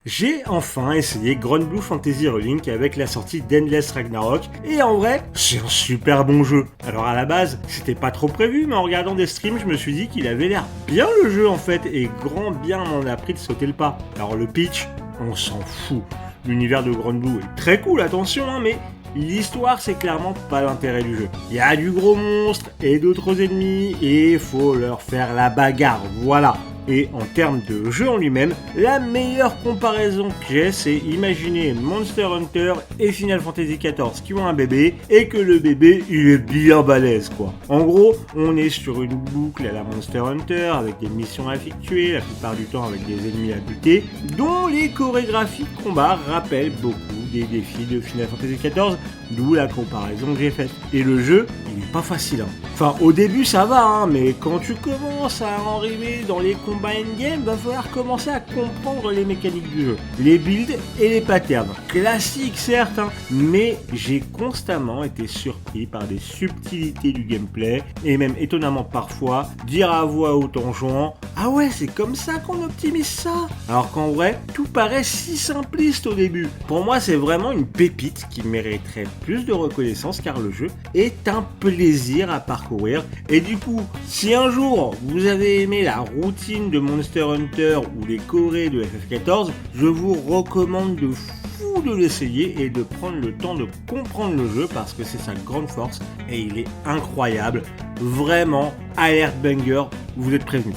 J'ai enfin essayé Granblue Fantasy Relink avec la sortie d'Endless Ragnarok et en vrai, c'est un super bon jeu. Alors à la base, c'était pas trop prévu, mais en regardant des streams, je me suis dit qu'il avait l'air bien le jeu en fait et grand bien m'en a pris de sauter le pas. Alors le pitch, on s'en fout. L'univers de Granblue est très cool, attention, mais l'histoire c'est clairement pas l'intérêt du jeu. Il y a du gros monstre et d'autres ennemis et faut leur faire la bagarre, voilà. Et en termes de jeu en lui-même, la meilleure comparaison que j'ai, c'est imaginer Monster Hunter et Final Fantasy XIV qui ont un bébé et que le bébé il est bien balèze quoi. En gros, on est sur une boucle à la Monster Hunter avec des missions à effectuer, la plupart du temps avec des ennemis à buter, dont les chorégraphies de combat rappellent beaucoup des défis de Final Fantasy XIV, d'où la comparaison que j'ai faite. Et le jeu, il est pas facile. Enfin, au début ça va, mais quand tu commences à arriver dans les combats endgame, va falloir commencer à comprendre les mécaniques du jeu, les builds et les patterns. Classique certes, mais j'ai constamment été surpris par des subtilités du gameplay, et même étonnamment parfois, dire à voix haute en jouant « Ah ouais, c'est comme ça qu'on optimise ça !» Alors qu'en vrai, tout paraît si simpliste au début. Pour moi, c'est vraiment une pépite qui mériterait plus de reconnaissance car le jeu est un plaisir à parcourir. Et du coup, si un jour vous avez aimé la routine de Monster Hunter ou les chorés de FF14, je vous recommande de fou de l'essayer et de prendre le temps de comprendre le jeu parce que c'est sa grande force et il est incroyable. Vraiment, alert banger, vous êtes prévenus.